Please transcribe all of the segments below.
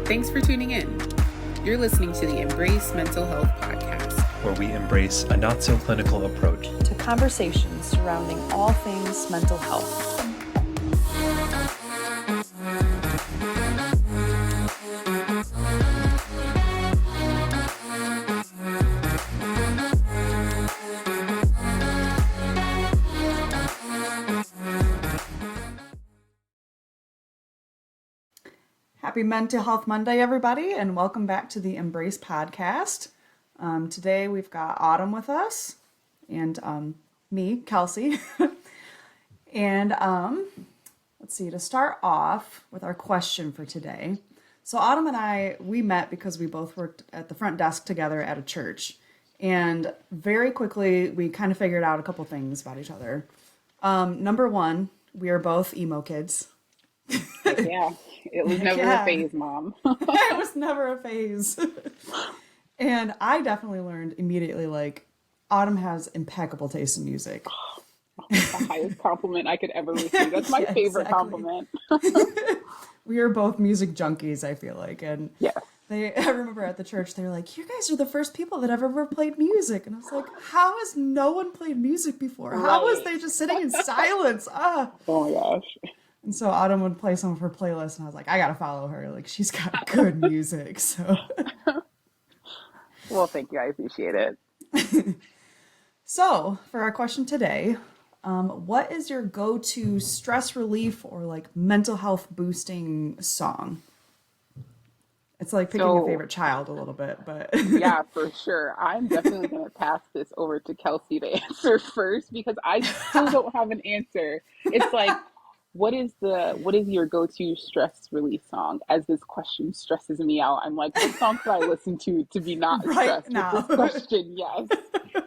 Thanks for tuning in. You're listening to the Embrace Mental Health podcast, where we embrace a not-so-clinical approach to conversations surrounding all things mental health. Happy Mental Health Monday, everybody, and welcome back to the Embrace podcast. Today we've got Autumn with us, and me, Kelsey. And let's see, to start off with our question for today. So Autumn and I, we met because we both worked at the front desk together at a church. And very quickly, we kind of figured out a couple things about each other. Number one, we are both emo kids. Yeah, it was never a phase, Mom. It was never a phase. And I definitely learned immediately, like, Autumn has impeccable taste in music. The highest compliment I could ever receive. That's my favorite compliment. We are both music junkies, I feel like. And yeah. I remember at the church, they were like, you guys are the first people that ever played music. And I was like, how has no one played music before? Right. How was they just sitting in silence? Oh my gosh. And so Autumn would play some of her playlists, and I was like, I gotta follow her. Like, she's got good music. So, well, thank you. I appreciate it. So for our question today, what is your go-to stress relief or like mental health boosting song? It's like picking a favorite child a little bit, but yeah, for sure. I'm definitely going to pass this over to Kelsey to answer first because I still don't have an answer. It's like, what is your go-to stress relief song? As this question stresses me out, I'm like, what song could I listen to be not stressed now? With this question? Yes.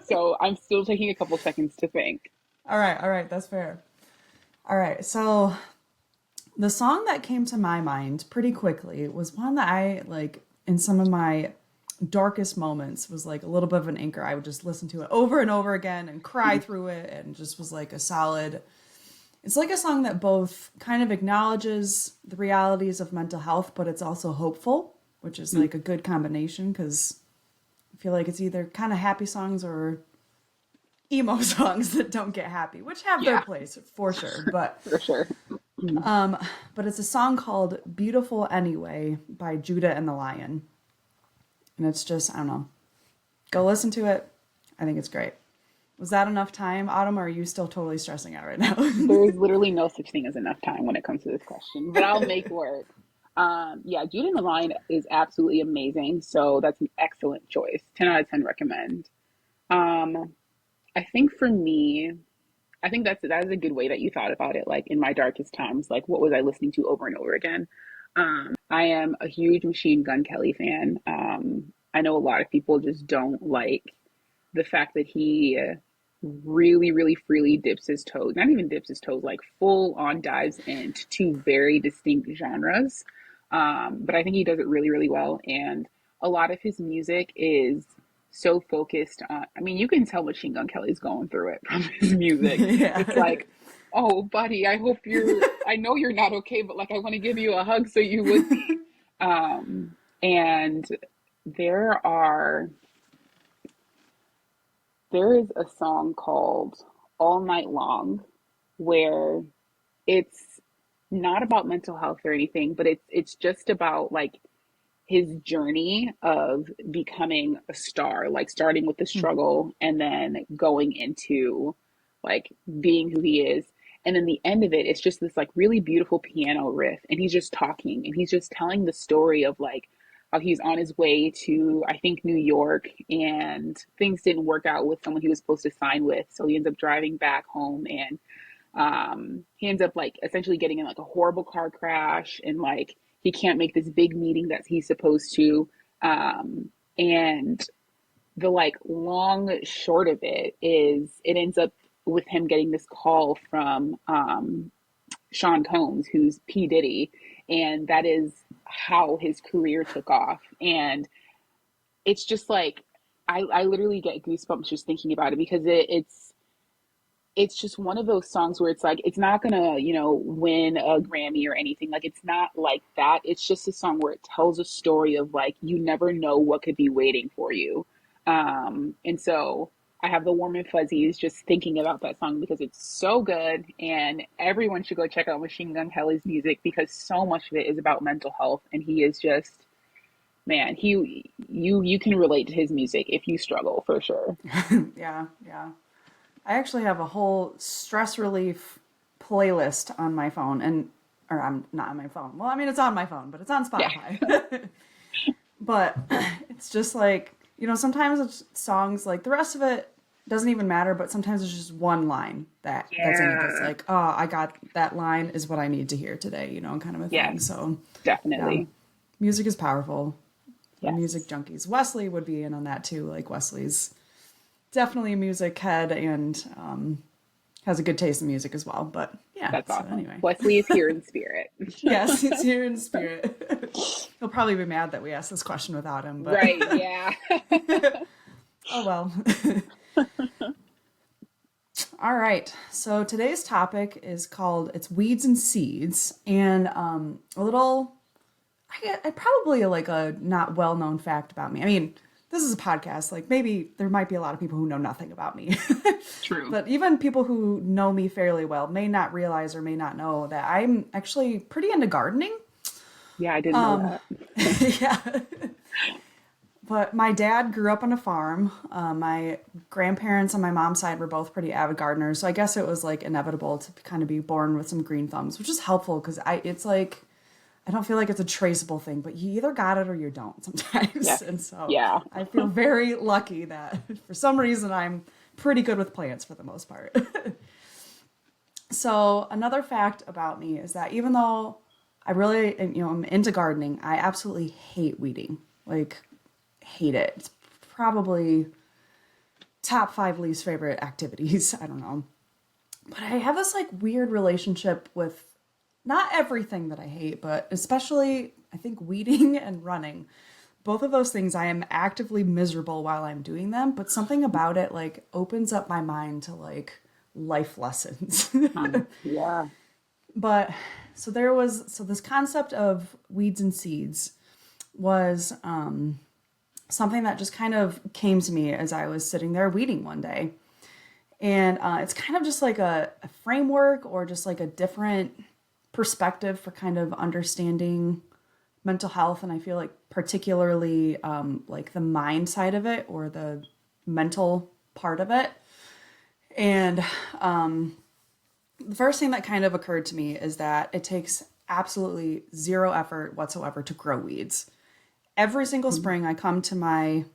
So I'm still taking a couple seconds to think. All right, that's fair. All right, so the song that came to my mind pretty quickly was one that I, like, in some of my darkest moments was like a little bit of an anchor. I would just listen to it over and over again and cry through it, and just was like it's like a song that both kind of acknowledges the realities of mental health, but it's also hopeful, which is like a good combination, because I feel like it's either kind of happy songs or emo songs that don't get happy, which have their place for sure. But for sure. But it's a song called Beautiful Anyway by Judah and the Lion. And it's just, I don't know. Go listen to it. I think it's great. Was that enough time, Autumn, or are you still totally stressing out right now? There is literally no such thing as enough time when it comes to this question, but I'll make work. Yeah, Judah and the Lion is absolutely amazing. So that's an excellent choice. 10 out of 10 recommend. I think for me, that is a good way that you thought about it. Like in my darkest times, like what was I listening to over and over again? I am a huge Machine Gun Kelly fan. I know a lot of people just don't like the fact that he really, really freely dips his toes, not even dips his toes, like full on dives into two very distinct genres. But I think he does it really, really well. And a lot of his music is so focused on, I mean, you can tell Machine Gun Kelly's going through it from his music. Yeah. It's like, oh, buddy, I know you're not okay, but like, I want to give you a hug so you would be. And there is a song called All Night Long where it's not about mental health or anything, but it's just about like his journey of becoming a star, like starting with the struggle and then going into like being who he is. And then the end of it, it's just this like really beautiful piano riff, and he's just talking and he's just telling the story of like how he's on his way to, I think, New York, and things didn't work out with someone he was supposed to sign with. So he ends up driving back home, and he ends up like essentially getting in like a horrible car crash, and like he can't make this big meeting that he's supposed to. And the like long short of it is it ends up with him getting this call from Sean Combs, who's P. Diddy. And that is how his career took off. And it's just like, I literally get goosebumps just thinking about it, because it's just one of those songs where it's like it's not gonna, win a Grammy or anything. Like it's not like that. It's just a song where it tells a story of like you never know what could be waiting for you. And so I have the warm and fuzzies just thinking about that song because it's so good, and everyone should go check out Machine Gun Kelly's music because so much of it is about mental health, and he is just man, you can relate to his music if you struggle for sure. Yeah, yeah. I actually have a whole stress relief playlist on my phone, or I'm not on my phone. Well, I mean, it's on my phone, but it's on Yeah. Spotify. But it's just like, sometimes it's songs like the rest of it doesn't even matter, but sometimes it's just one line that's in it that's Yeah. like, oh, I got that line is what I need to hear today, kind of a thing. Yes, So, yeah, definitely. music is powerful. We're music Yes. junkies. Wesley would be in on that too. Like Wesley's definitely a music head and has a good taste in music as well. But yeah, That's so awesome. anyway. Wesley is here in spirit. Yes, he's here in spirit. He'll probably be mad that we asked this question without him, but Right, yeah. oh well. All right. So today's topic is called it's weeds and seeds, and a little. I probably like a not well known fact about me. I mean, this is a podcast. Like maybe there might be a lot of people who know nothing about me, True. but even people who know me fairly well may not realize or may not know that I'm actually pretty into gardening. Yeah, I didn't know that. Yeah. But my dad grew up on a farm. My grandparents on my mom's side were both pretty avid gardeners, so I guess it was like inevitable to kind of be born with some green thumbs, which is helpful because it's like I don't feel like it's a traceable thing, but you either got it or you don't sometimes. Yes. And so Yeah. I feel very lucky that for some reason I'm pretty good with plants for the most part. So another fact about me is that even though I really, I'm into gardening, I absolutely hate weeding. Like, hate it. It's probably top 5 least favorite activities. I don't know. But I have this like weird relationship with not everything that I hate, but especially I think weeding and running. Both of those things I am actively miserable while I'm doing them, but something about it like opens up my mind to like life lessons. Yeah. But so this concept of weeds and seeds was something that just kind of came to me as I was sitting there weeding one day. And it's kind of just like a framework or just like a different perspective for kind of understanding mental health. And I feel like particularly like the mind side of it or the mental part of it. And the first thing that kind of occurred to me is that it takes absolutely zero effort whatsoever to grow weeds. Every single spring I come to my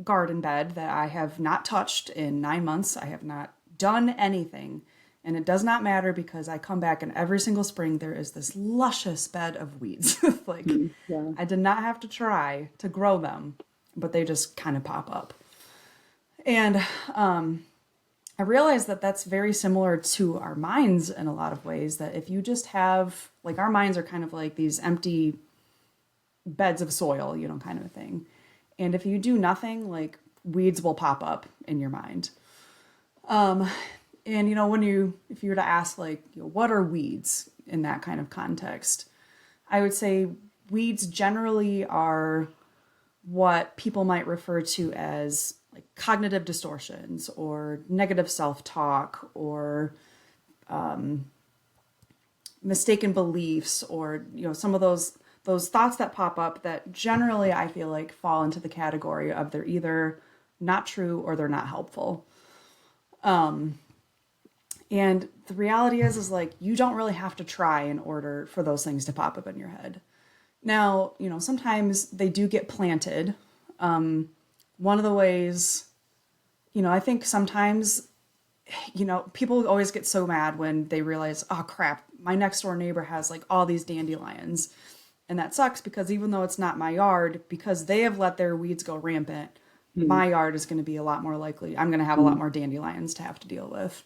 garden bed that I have not touched in 9 months. I have not done anything. And it does not matter because I come back and every single spring there is this luscious bed of weeds. Like Yeah. I did not have to try to grow them, but they just kind of pop up. And I realized that that's very similar to our minds in a lot of ways, that if you just have, like our minds are kind of like these empty beds of soil, kind of a thing. And if you do nothing, like weeds will pop up in your mind. And if you were to ask like, what are weeds in that kind of context, I would say weeds generally are what people might refer to as like cognitive distortions or negative self-talk or mistaken beliefs or some of those thoughts that pop up that generally I feel like fall into the category of they're either not true or they're not helpful. And the reality is like you don't really have to try in order for those things to pop up in your head. Now, sometimes they do get planted. One of the ways, I think sometimes, people always get so mad when they realize, oh crap, my next door neighbor has like all these dandelions. And that sucks because even though it's not my yard, because they have let their weeds go rampant, my yard is going to be a lot more likely. I'm going to have a lot more dandelions to have to deal with.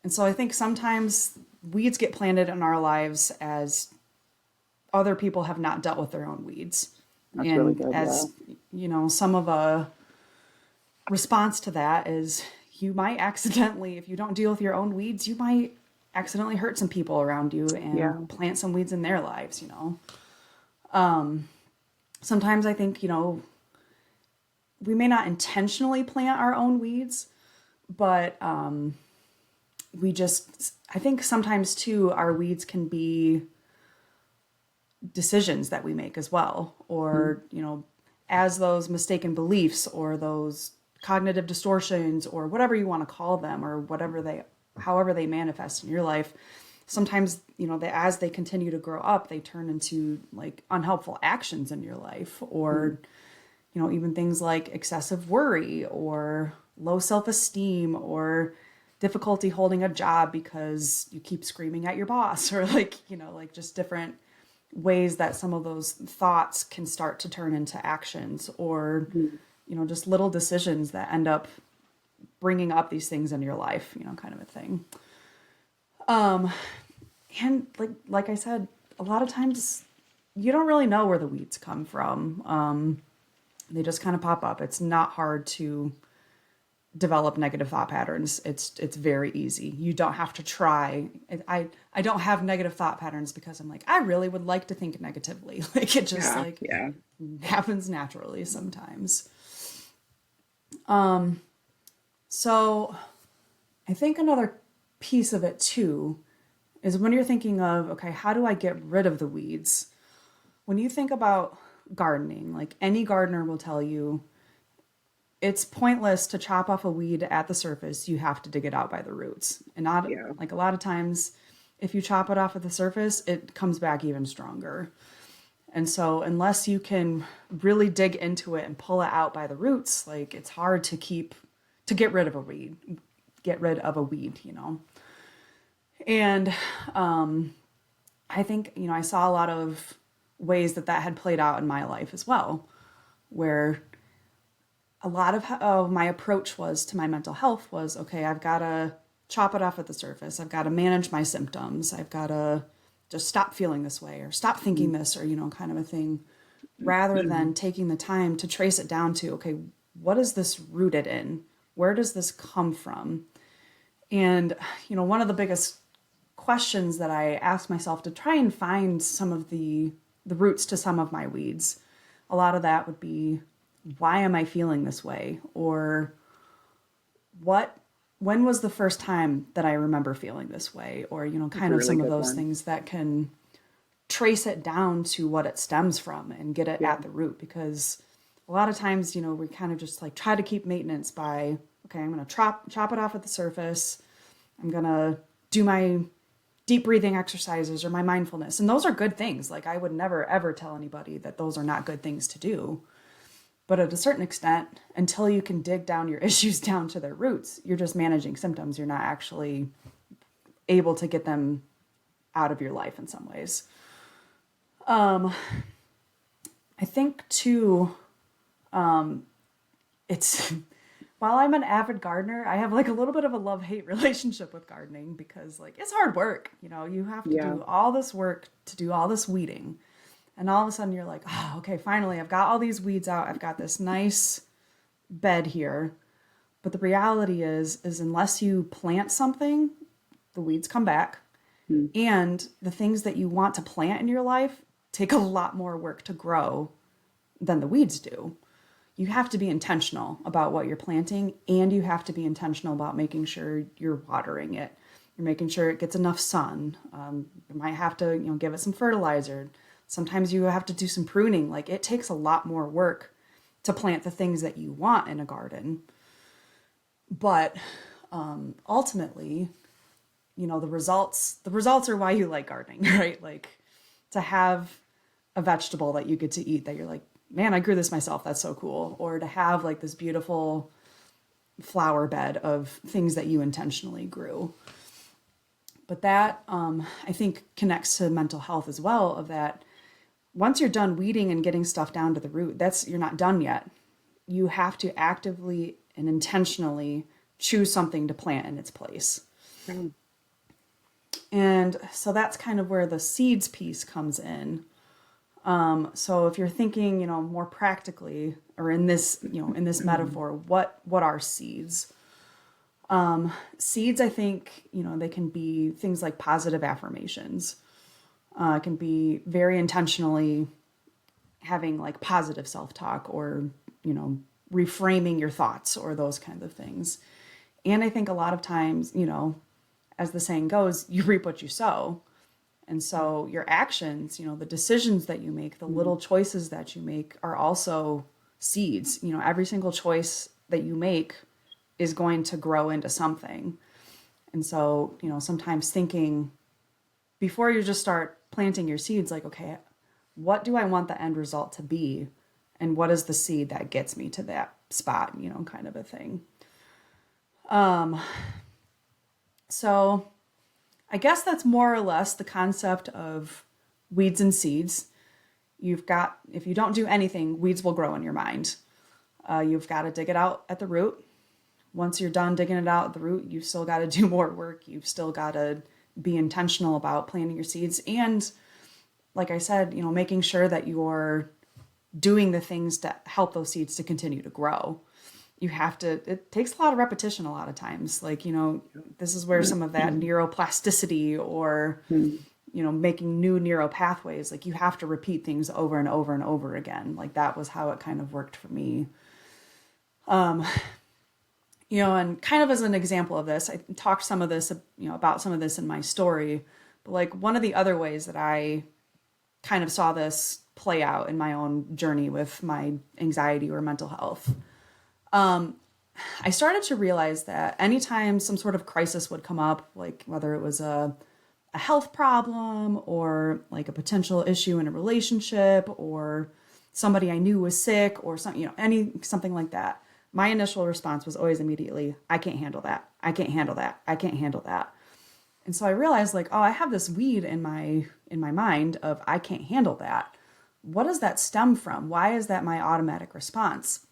And so I think sometimes weeds get planted in our lives as other people have not dealt with their own weeds. That's and really good. as, some of a response to that is, you might accidentally, if you don't deal with your own weeds, you might accidentally hurt some people around you Yeah. and plant some weeds in their lives, you know. Sometimes I think, you know, we may not intentionally plant our own weeds, but I think sometimes too, our weeds can be decisions that we make as well, or, you know, as those mistaken beliefs or those cognitive distortions or whatever you want to call them, or however they manifest in your life. Sometimes, you know, as they continue to grow up, they turn into like unhelpful actions in your life, or, you know, even things like excessive worry or low self-esteem or difficulty holding a job because you keep screaming at your boss, or like, you know, like just different ways that some of those thoughts can start to turn into actions, or, you know, just little decisions that end up bringing up these things in your life, you know, kind of a thing. And like I said, a lot of times you don't really know where the weeds come from. They just kind of pop up. It's not hard to develop negative thought patterns. It's very easy. You don't have to try. I don't have negative thought patterns because I'm like, I really would like to think negatively. Like it just happens naturally sometimes. So I think another piece of it too is when you're thinking of, okay, how do I get rid of the weeds? When you think about gardening, like any gardener will tell you, it's pointless to chop off a weed at the surface. You have to dig it out by the roots. And not like a lot of times, if you chop it off at the surface, it comes back even stronger. And so unless you can really dig into it and pull it out by the roots, like it's hard to get rid of a weed, you know? And I think, you know, I saw a lot of ways that had played out in my life as well, where a lot of how my approach was to my mental health was, okay, I've got to chop it off at the surface. I've got to manage my symptoms. I've got to just stop feeling this way or stop thinking this, or, you know, kind of a thing, rather than taking the time to trace it down to, okay, what is this rooted in? Where does this come from? And, you know, one of the biggest questions that I asked myself to try and find some of the roots to some of my weeds, a lot of that would be, why am I feeling this way? Or when was the first time that I remember feeling this way? Or, you know, kind of some of those things that can trace it down to what it stems from and get it at the root. Because a lot of times, you know, we kind of just like try to keep maintenance by, okay, I'm going to chop it off at the surface. I'm going to do my deep breathing exercises or my mindfulness. And those are good things. Like I would never, ever tell anybody that those are not good things to do. But at a certain extent, until you can dig down your issues down to their roots, you're just managing symptoms. You're not actually able to get them out of your life in some ways. I think too, it's, while I'm an avid gardener, I have like a little bit of a love-hate relationship with gardening, because like it's hard work. You know, you have to do all this work to do all this weeding. And all of a sudden you're like, oh, okay, finally, I've got all these weeds out. I've got this nice bed here. But the reality is unless you plant something, the weeds come back. And the things that you want to plant in your life take a lot more work to grow than the weeds do. You have to be intentional about what you're planting, and you have to be intentional about making sure you're watering it. You're making sure it gets enough sun. You might have to, you know, give it some fertilizer. Sometimes you have to do some pruning. Like it takes a lot more work to plant the things that you want in a garden. But ultimately, you know, the results are why you like gardening, right? Like to have a vegetable that you get to eat that you're like, man, I grew this myself. That's so cool. Or to have like this beautiful flower bed of things that you intentionally grew. But that, I think, connects to mental health as well, of that once you're done weeding and getting stuff down to the root, you're not done yet. You have to actively and intentionally choose something to plant in its place. And so that's kind of where the seeds piece comes in. So if you're thinking, you know, more practically, or in this, you know, in this metaphor, what are seeds? Seeds, I think, they can be things like positive affirmations. It can be very intentionally having like positive self-talk or, reframing your thoughts or those kinds of things. And I think a lot of times, as the saying goes, you reap what you sow. And so your actions, the decisions that you make, the little choices that you make are also seeds. Every single choice that you make is going to grow into something. And so, sometimes thinking before you just start planting your seeds, like, okay, what do I want the end result to be? And what is the seed that gets me to that spot, kind of a thing. So I guess that's more or less the concept of weeds and seeds. If you don't do anything, weeds will grow in your mind. You've got to dig it out at the root. Once you're done digging it out at the root, you've still got to do more work. You've still got to be intentional about planting your seeds. And like I said, making sure that you're doing the things to help those seeds to continue to grow. It takes a lot of repetition a lot of times. Like, this is where some of that neuroplasticity or, making new neural pathways, like you have to repeat things over and over and over again. Like that was how it kind of worked for me. And kind of as an example of this, I talked some of this, about some of this in my story, but like one of the other ways that I kind of saw this play out in my own journey with my anxiety or mental health. I started to realize that anytime some sort of crisis would come up, like whether it was a health problem or like a potential issue in a relationship or somebody I knew was sick or something, something like that, my initial response was always immediately, I can't handle that. I can't handle that. I can't handle that. And so I realized like, oh, I have this weed in my mind of I can't handle that. What does that stem from? Why is that my automatic response?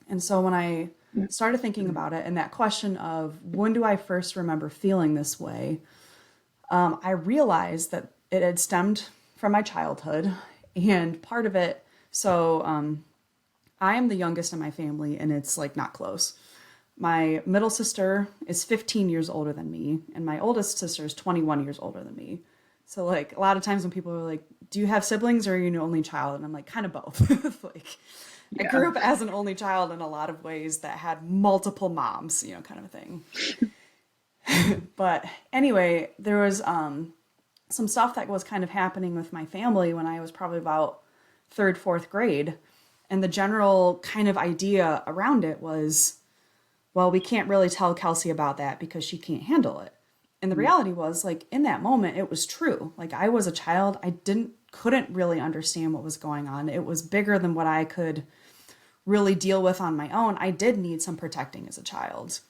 And so when I started thinking about it and that question of when do I first remember feeling this way, I realized that it had stemmed from my childhood and part of it. So I am the youngest in my family and it's like not close. My middle sister is 15 years older than me and my oldest sister is 21 years older than me. So like a lot of times when people are like, do you have siblings or are you an only child? And I'm like, kind of both. Like I grew up as an only child in a lot of ways that had multiple moms, kind of a thing. But anyway, there was some stuff that was kind of happening with my family when I was probably about third, fourth grade. And the general kind of idea around it was, well, we can't really tell Kelsey about that because she can't handle it. And the reality was, like, in that moment, it was true. Like, I was a child. I couldn't really understand what was going on. It was bigger than what I could really deal with on my own. I did need some protecting as a child.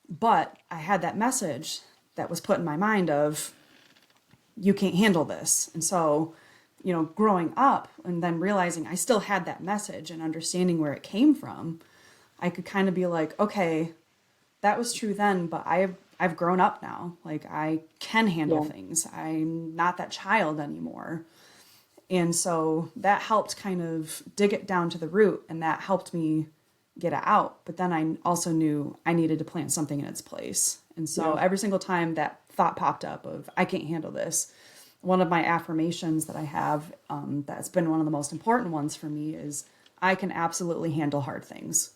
But I had that message that was put in my mind of, you can't handle this. And so, growing up and then realizing I still had that message and understanding where it came from, I could kind of be like, okay, that was true then, but I've grown up now. Like I can handle things. I'm not that child anymore. And so that helped kind of dig it down to the root and that helped me get it out. But then I also knew I needed to plant something in its place. And so every single time that thought popped up of I can't handle this, one of my affirmations that I have that's been one of the most important ones for me is I can absolutely handle hard things.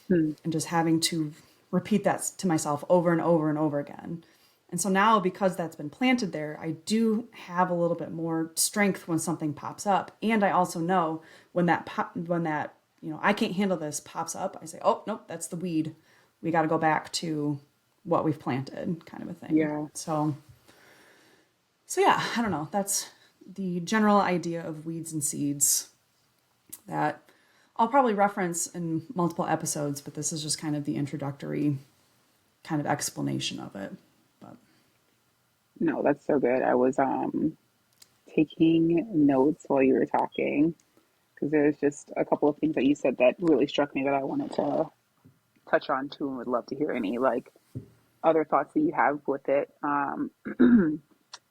And just having to repeat that to myself over and over and over again. And so now because that's been planted there, I do have a little bit more strength when something pops up. And I also know when that I can't handle this pops up, I say, oh, nope, that's the weed. We got to go back to what we've planted kind of a thing. Yeah. So yeah, I don't know. That's the general idea of weeds and seeds that I'll probably reference in multiple episodes, but this is just kind of the introductory kind of explanation of it. But No, that's so good. I was taking notes while you were talking because there's just a couple of things that you said that really struck me that I wanted to touch on too and would love to hear any like other thoughts that you have with it.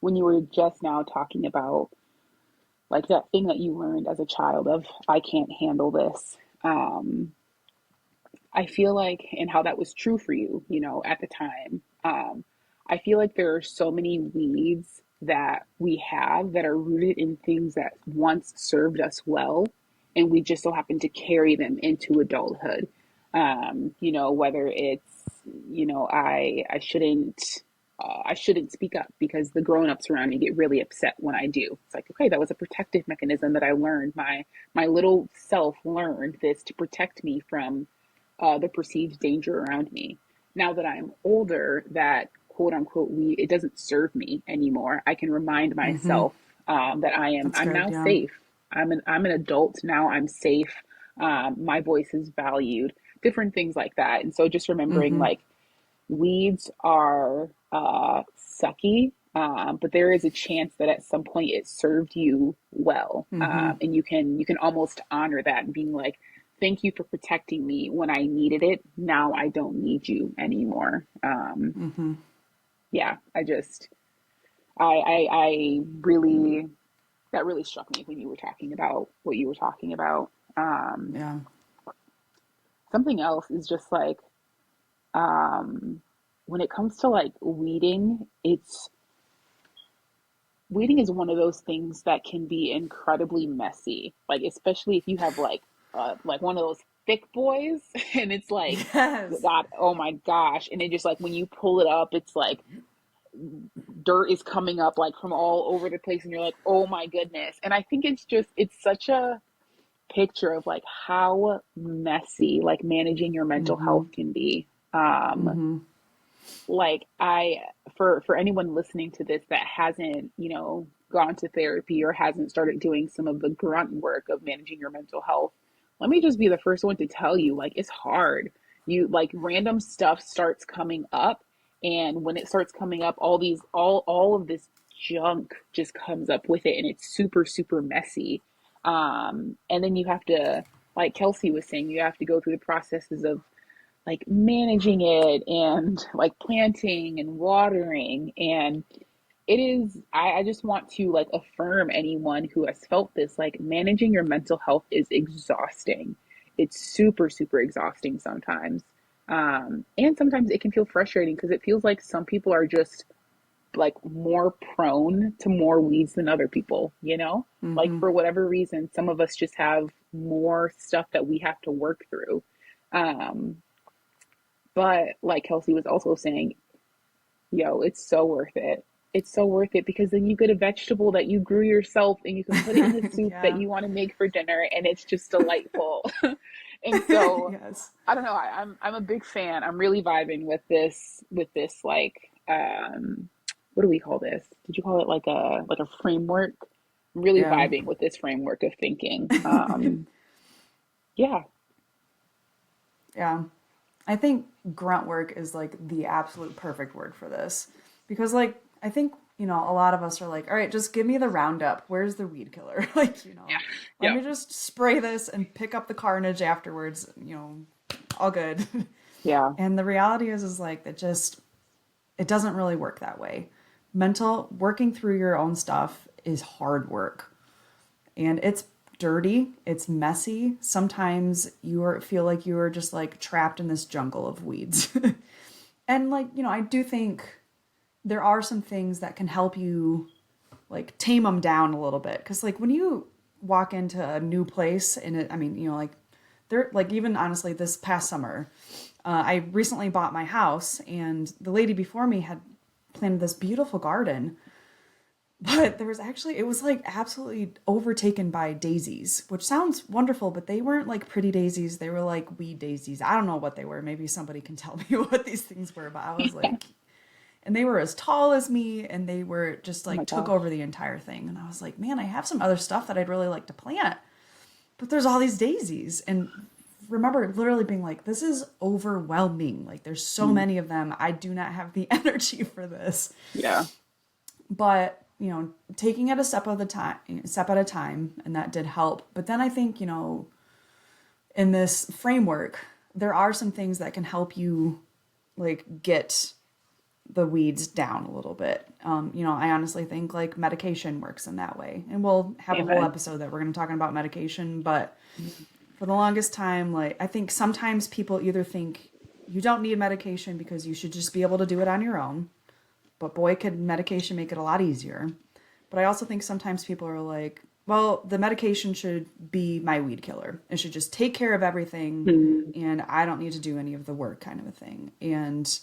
When you were just now talking about like that thing that you learned as a child of I can't handle this. I feel like, and how that was true for you, you know, at the time. I feel like there are so many weeds that we have that are rooted in things that once served us well, and we just so happen to carry them into adulthood. You know, whether it's, you know, I shouldn't speak up because the grown-ups around me get really upset when I do. It's like, okay, that was a protective mechanism that I learned. My little self learned this to protect me from the perceived danger around me. Now that I'm older, that quote unquote we it doesn't serve me anymore. I can remind myself that That's I'm good. now Yeah. safe. I'm an adult now. I'm safe. My voice is valued. Different things like that. And so just remembering like weeds are sucky, but there is a chance that at some point it served you well, and you can almost honor that and being like, "Thank you for protecting me when I needed it. Now I don't need you anymore." Yeah, I really that really struck me when you were talking about what you were talking about. Um, Yeah. Something else is just like when it comes to like weeding is one of those things that can be incredibly messy. Like especially if you have like one of those thick boys and it's like Yes. God, oh my gosh. And it just like when you pull it up, it's like dirt is coming up like from all over the place and you're like, oh my goodness. And I think it's such a picture of like how messy like managing your mental health can be. Um like I for anyone listening to this that hasn't, you know, gone to therapy or hasn't started doing some of the grunt work of managing your mental health, let me just be the first one to tell you like it's hard. You like random stuff starts coming up, and when it starts coming up, all of this junk just comes up with it, and it's super messy. And then you have to, like Kelsey was saying, you have to go through the processes of like managing it and like planting and watering. And I just want to like affirm anyone who has felt this, like managing your mental health is exhausting. It's super exhausting sometimes. And sometimes it can feel frustrating because it feels like some people are just like more prone to more weeds than other people, you know? Like for whatever reason, some of us just have more stuff that we have to work through. Um, but like Kelsey was also saying, yo, it's so worth it. It's so worth it because then you get a vegetable that you grew yourself and you can put it in the soup that Yeah. you want to make for dinner and it's just delightful. And so Yes. I don't know, I'm a big fan. I'm really vibing with this like what do we call this? Did you call it like a framework? I'm really Yeah. vibing with this framework of thinking. Yeah. Yeah. I think grunt work is like the absolute perfect word for this because like I think a lot of us are like, all right, just give me the roundup, where's the weed killer? Like, Yeah. let Yep. me just spray this and pick up the carnage afterwards, all good. Yeah. And the reality is like it doesn't really work that way. Mental working through your own stuff is hard work, and it's dirty, it's messy. Sometimes feel like you are just like trapped in this jungle of weeds. And like, I do think there are some things that can help you like tame them down a little bit, cuz like when you walk into a new place and like they're like, even honestly this past summer, I recently bought my house and the lady before me had planted this beautiful garden. But it was like absolutely overtaken by daisies, which sounds wonderful, but they weren't like pretty daisies. They were like weed daisies. I don't know what they were. Maybe somebody can tell me what these things were, but I was like, and they were as tall as me and they were just Oh my like took gosh. over the entire thing. And I was like, man, I have some other stuff that I'd really like to plant, but there's all these daisies. And remember literally being like, this is overwhelming. Like, there's so Mm. many of them. I do not have the energy for this. Yeah. But taking it a step at a time, and that did help. But then I think in this framework there are some things that can help you like get the weeds down a little bit. I honestly think like medication works in that way, and we'll have a whole Amen. episode that we're going to talk about medication. But For the longest time, like, I think sometimes people either think you don't need medication because you should just be able to do it on your own. But boy, could medication make it a lot easier. But I also think sometimes people are like, well, the medication should be my weed killer. It should just take care of everything Mm, and I don't need to do any of the work, kind of a thing. And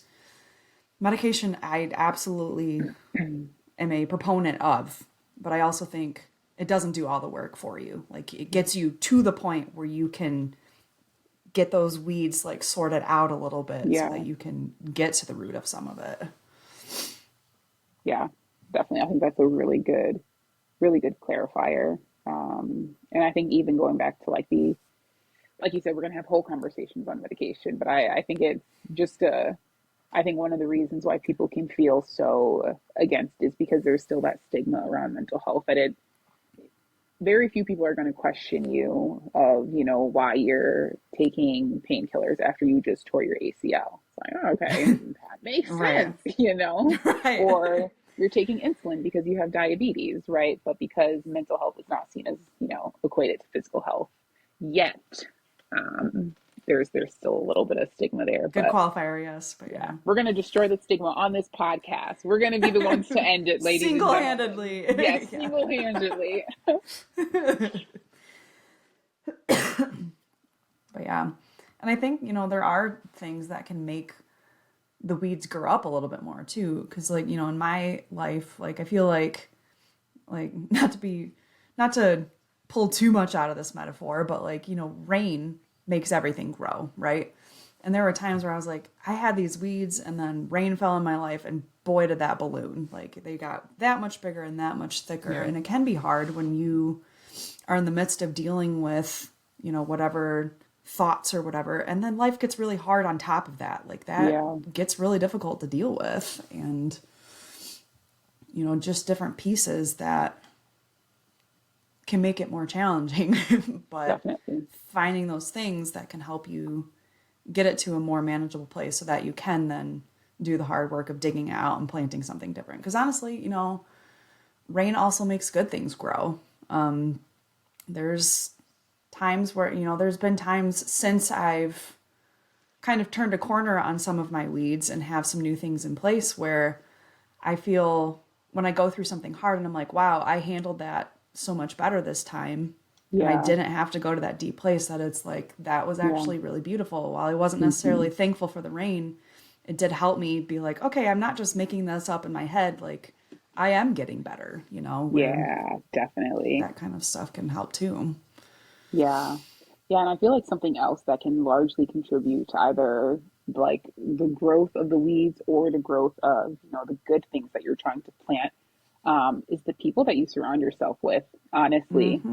medication, I absolutely am a proponent of, but I also think it doesn't do all the work for you. Like, it gets you to the point where you can get those weeds like sorted out a little bit so yeah, that you can get to the root of some of it. yeah, definitely. I think that's a really good clarifier. And I think even going back to like you said, we're gonna have whole conversations on medication, but I think it's just I think one of the reasons why people can feel so against is because there's still that stigma around mental health that it very few people are going to question you of, you know, why you're taking painkillers after you just tore your ACL. It's like, oh, okay, that makes Right. sense, you know, Right. or you're taking insulin because you have diabetes, right? But because mental health is not seen as, you know, equated to physical health yet, um, there's still a little bit of stigma there, Good but qualifier, yes. But yeah, yeah. we're going to destroy the stigma on this podcast. We're going to be the ones to end it, ladies and gentlemen. Yes, Single-handedly. Yeah. single-handedly. But yeah. And I think, there are things that can make the weeds grow up a little bit more too. Cause like, in my life, like I feel like not to pull too much out of this metaphor, but like, rain makes everything grow, right? And there were times where I was like, I had these weeds and then rain fell in my life and boy did that balloon. Like they got that much bigger and that much thicker. Yeah. And it can be hard when you are in the midst of dealing with, whatever thoughts or whatever. And then life gets really hard on top of that. Like that Yeah, gets really difficult to deal with. And, just different pieces that can make it more challenging. But definitely. finding those things that can help you get it to a more manageable place so that you can then do the hard work of digging out and planting something different. Because honestly, rain also makes good things grow. There's times where, there's been times since I've kind of turned a corner on some of my weeds and have some new things in place where I feel when I go through something hard and I'm like, wow, I handled that so much better this time. And I Yeah, didn't have to go to that deep place that it's like, that was yeah. actually really beautiful. While I wasn't Hmm. necessarily thankful for the rain, it did help me be like, okay, I'm not just making this up in my head. Like I am getting better, where Yeah, definitely. that kind of stuff can help too. Yeah. Yeah, and I feel like something else that can largely contribute to either like the growth of the weeds or the growth of, you know, the good things that you're trying to plant, is the people that you surround yourself with, honestly.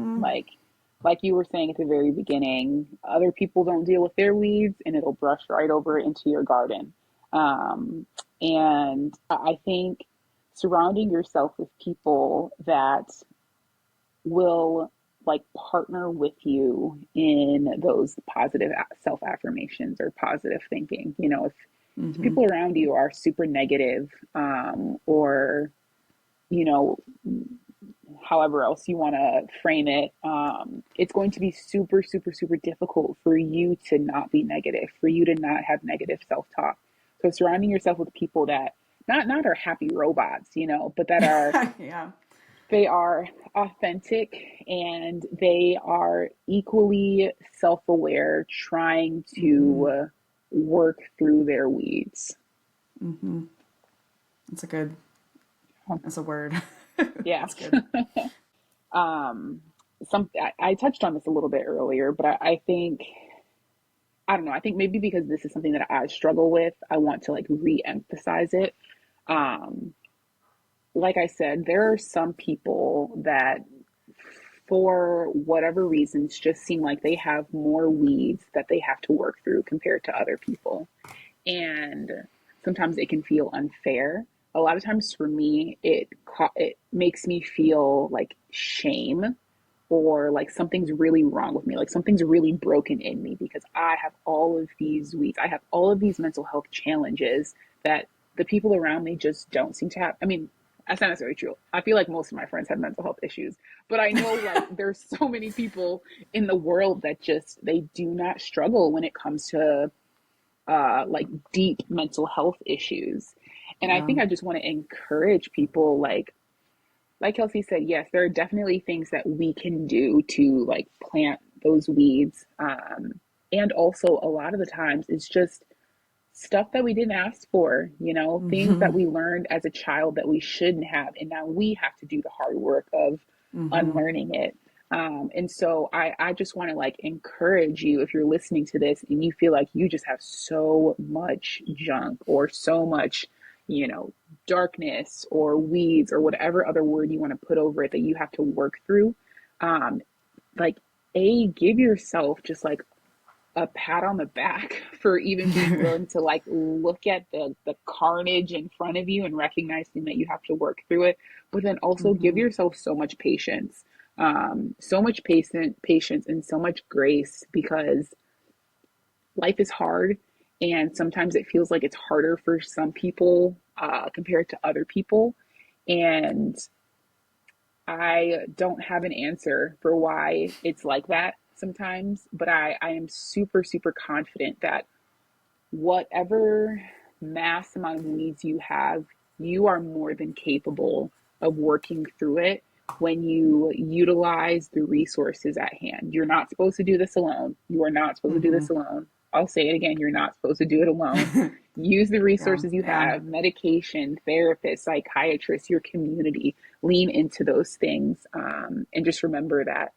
Like you were saying at the very beginning, other people don't deal with their weeds and it'll brush right over into your garden. Um, and I think surrounding yourself with people that will like partner with you in those positive self affirmations or positive thinking. You know, if people around you are super negative, or, you know, however else you want to frame it, it's going to be super, super, super difficult for you to not be negative, for you to not have negative self talk. So surrounding yourself with people that not are happy robots, you know, but that are Yeah. they are authentic and they are equally self-aware, trying to work through their weeds. That's a good, that's a word. Yeah. That's good. Um, I touched on this a little bit earlier, but I think I don't know. I think maybe because this is something that I struggle with, I want to like re-emphasize it. Um, like I said, there are some people that for whatever reasons, just seem like they have more weeds that they have to work through compared to other people. And sometimes it can feel unfair. A lot of times for me, it makes me feel like shame or like something's really wrong with me, like something's really broken in me because I have all of these weeds. I have all of these mental health challenges that the people around me just don't seem to have. I mean, That's not necessarily true. I feel like most of my friends have mental health issues, but I know like there's so many people in the world that just they do not struggle when it comes to like deep mental health issues. And I Yeah. think I just want to encourage people like Kelsey said, yes, there are definitely things that we can do to like plant those weeds. And also a lot of the times it's just stuff that we didn't ask for, things that Mm-hmm. we learned as a child that we shouldn't have. And now we have to do the hard work of Mm-hmm. unlearning it. And so I just want to like encourage you if you're listening to this and you feel like you just have so much junk or so much, you know, darkness or weeds or whatever other word you want to put over it that you have to work through. Um, like, give yourself just like a pat on the back for even being willing to like look at the carnage in front of you and recognizing that you have to work through it, but then also give Mm-hmm. yourself so much patience, so much patience and so much grace because life is hard, and sometimes it feels like it's harder for some people compared to other people, and I don't have an answer for why it's like that sometimes, but I am super, super confident that whatever mass amount of weeds you have, you are more than capable of working through it when you utilize the resources at hand. You're not supposed to do this alone. You are not supposed to do Mm-hmm. this alone. I'll say it again, you're not supposed to do it alone. Use the Yeah. resources you Yeah. have, medication, therapists, psychiatrists, your community. Lean into those things. And just remember that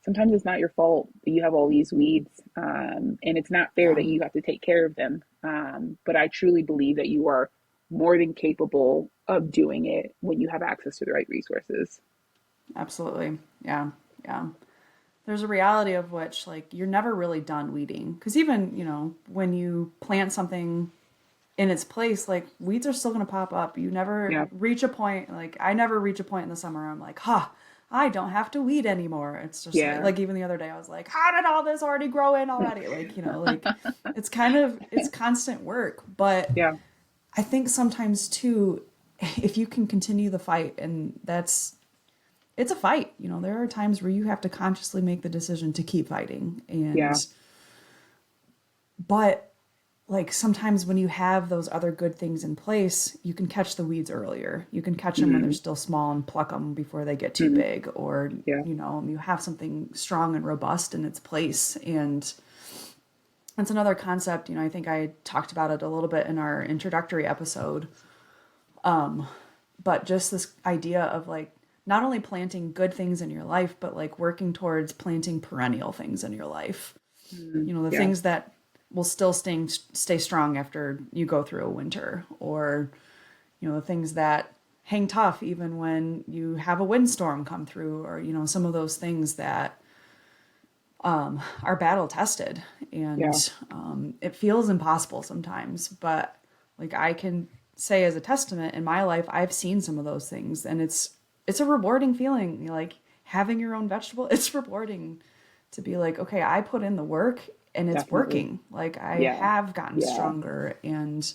sometimes it's not your fault that you have all these weeds, and it's not fair Yeah. that you have to take care of them. But I truly believe that you are more than capable of doing it when you have access to the right resources. Absolutely. Yeah. Yeah. There's a reality of which, like, you're never really done weeding. Because even, when you plant something in its place, like, weeds are still going to pop up. You never Yeah, reach a point, like, I never reach a point in the summer I'm like, I don't have to weed anymore. It's just yeah, like even the other day, I was like, how did all this already grow in already? Like, like, it's constant work. But yeah, I think sometimes too, if you can continue the fight, and it's a fight. There are times where you have to consciously make the decision to keep fighting. yeah, But like sometimes when you have those other good things in place, you can catch the weeds earlier. You can catch them when they're mm-hmm, still small and pluck them before they get too mm-hmm, big, or, yeah, you have something strong and robust in its place. And that's another concept, I think I talked about it a little bit in our introductory episode. But just this idea of like not only planting good things in your life, but like working towards planting perennial things in your life. mm-hmm, The yeah, things that will still stay strong after you go through a winter, or the things that hang tough even when you have a windstorm come through, or some of those things that are battle tested. yeah, And it feels impossible sometimes, but like I can say as a testament in my life, I've seen some of those things, and it's a rewarding feeling. Like having your own vegetable, it's rewarding to be like, okay, I put in the work and it's definitely. working. Like I Yeah, have gotten yeah, stronger. And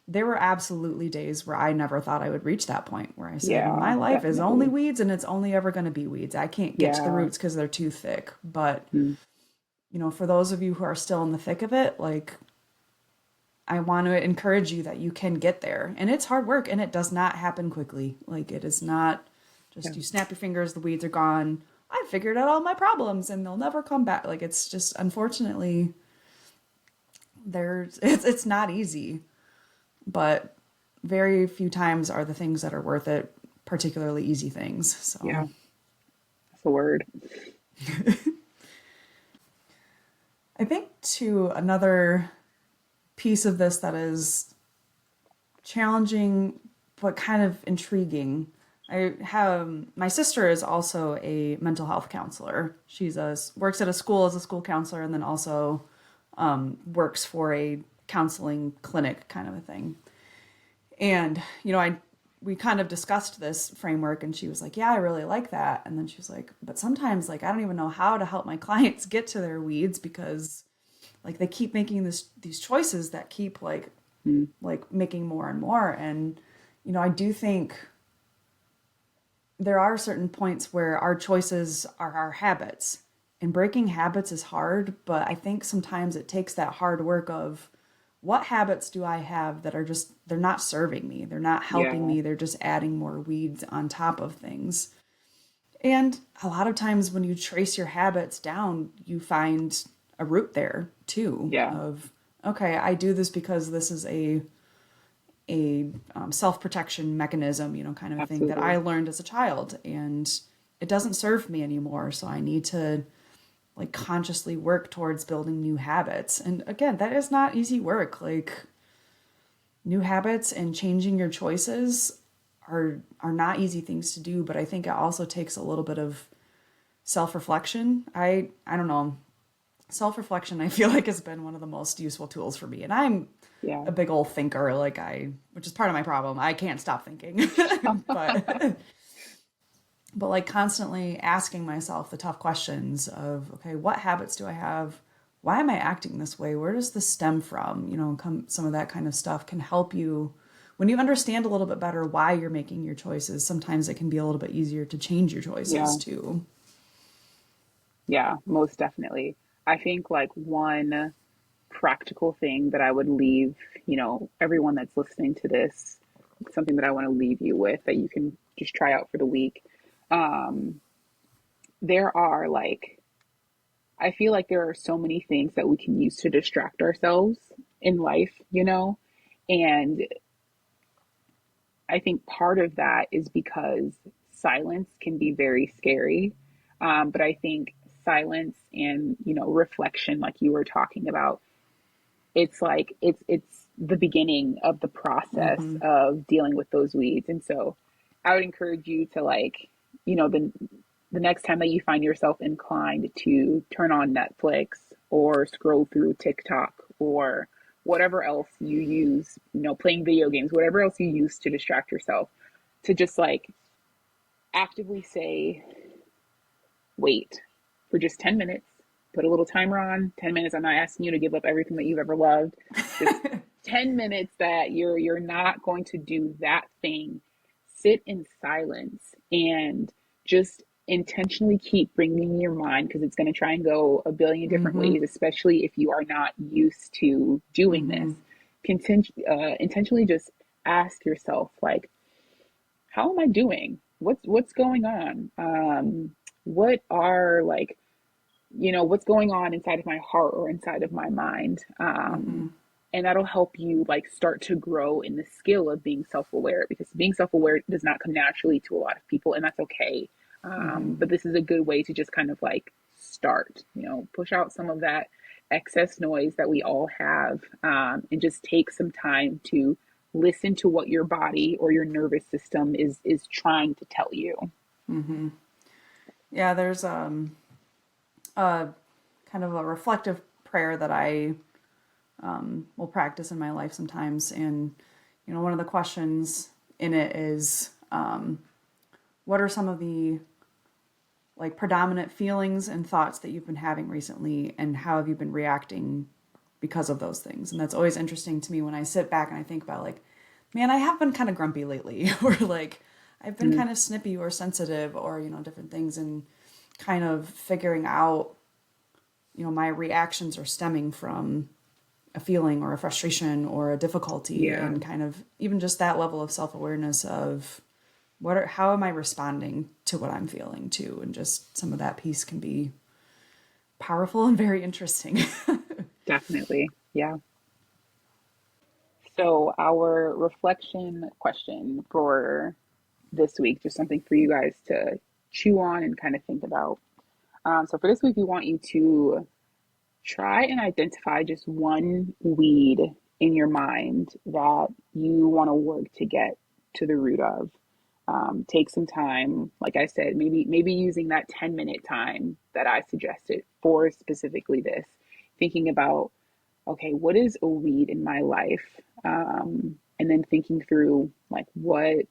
there were absolutely days where I never thought I would reach that point where I said, yeah, my life is only definitely. weeds and it's only ever going to be weeds. I can't get to the Yeah, roots because they're too thick. But, mm, for those of you who are still in the thick of it, like I want to encourage you that you can get there. And it's hard work, and it does not happen quickly. Like it is not yeah, just you snap your fingers, the weeds are gone. I figured out all my problems and they'll never come back. Like it's just unfortunately it's not easy, but very few times are the things that are worth it, particularly easy things. So yeah. That's a word. I think too another piece of this that is challenging but kind of intriguing. I have my sister is also a mental health counselor. She's works at a school as a school counselor, and then also works for a counseling clinic kind of a thing. And we kind of discussed this framework, and she was like, "Yeah, I really like that." And then she was like, "But sometimes like I don't even know how to help my clients get to their weeds because like they keep making these choices that keep like Mm, making more and more." And I do think there are certain points where our choices are our habits. And breaking habits is hard, but I think sometimes it takes that hard work of what habits do I have that are just, they're not serving me, they're not helping Yeah, me, they're just adding more weeds on top of things. And a lot of times when you trace your habits down, you find a root there too yeah, of, okay, I do this because this is a self-protection mechanism, kind of thing that I absolutely. learned as a child, and it doesn't serve me anymore. So I need to like consciously work towards building new habits. And again, that is not easy work. Like new habits and changing your choices are not easy things to do, but I think it also takes a little bit of self-reflection. I don't know. Self-reflection I feel like has been one of the most useful tools for me. And I'm Yeah. a big old thinker, which is part of my problem. I can't stop thinking. but but like constantly asking myself the tough questions of, okay, what habits do I have? Why am I acting this way? Where does this stem from? Some of that kind of stuff can help you when you understand a little bit better why you're making your choices. Sometimes it can be a little bit easier to change your choices Yeah. too. Yeah, most definitely. I think like one practical thing that I would leave, everyone that's listening to this, something that I want to leave you with that you can just try out for the week. Um, there are like, I feel like there are so many things that we can use to distract ourselves in life. And I think part of that is because silence can be very scary. But I think silence and, reflection, like you were talking about, it's like it's the beginning of the process Mm-hmm. of dealing with those weeds. And so I would encourage you to like, the next time that you find yourself inclined to turn on Netflix or scroll through TikTok or whatever else you use, playing video games, whatever else you use to distract yourself, to just like actively say, wait for just 10 minutes, put a little timer on 10 minutes. I'm not asking you to give up everything that you've ever loved. Just 10 minutes that you're not going to do that thing. Sit in silence and just intentionally keep bringing your mind, because it's going to try and go a billion different Mm-hmm. ways, especially if you are not used to doing this. Mm-hmm. Intentionally just ask yourself, like, how am I doing? What's going on? What are like, what's going on inside of my heart or inside of my mind? Mm-hmm. And that'll help you like start to grow in the skill of being self-aware, because being self-aware does not come naturally to a lot of people, and that's okay. Mm-hmm. But this is a good way to just kind of like start, push out some of that excess noise that we all have, and just take some time to listen to what your body or your nervous system is trying to tell you. Mm-hmm. Yeah, there's a kind of a reflective prayer that I will practice in my life sometimes. And, one of the questions in it is, what are some of the like predominant feelings and thoughts that you've been having recently, and how have you been reacting because of those things? And that's always interesting to me when I sit back and I think about like, man, I have been kind of grumpy lately, or like I've been Mm, kind of snippy or sensitive, or different things, and kind of figuring out, my reactions are stemming from a feeling or a frustration or a difficulty, yeah. and kind of even just that level of self-awareness of how am I responding to what I'm feeling too, and just some of that piece can be powerful and very interesting. Definitely. Yeah. So, our reflection question for this week, just something for you guys to chew on and kind of think about. So, for this week, we want you to try and identify just one weed in your mind that you want to work to get to the root of. Take some time, like I said, maybe using that 10-minute time that I suggested for specifically this, thinking about, okay, what is a weed in my life? And then thinking through like what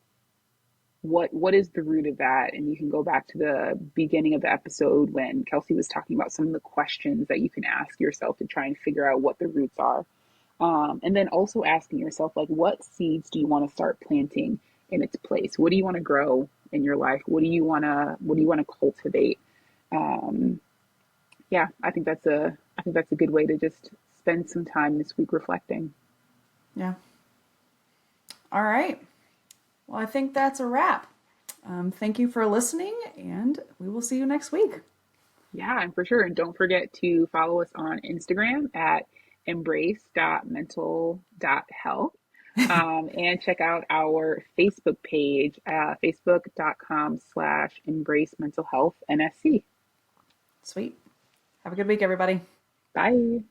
is the root of that. And you can go back to the beginning of the episode when Kelsey was talking about some of the questions that you can ask yourself to try and figure out what the roots are. And then also asking yourself, like, what seeds do you want to start planting in its place? What do you want to grow in your life? What do you wanna cultivate? Um, yeah, I think that's a good way to just spend some time this week reflecting. Yeah. All right. Well, I think that's a wrap. Thank you for listening, and we will see you next week. Yeah, and for sure. And don't forget to follow us on Instagram at embrace.mental.health. And check out our Facebook page, facebook.com/embrace mental health NSC. Sweet. Have a good week, everybody. Bye.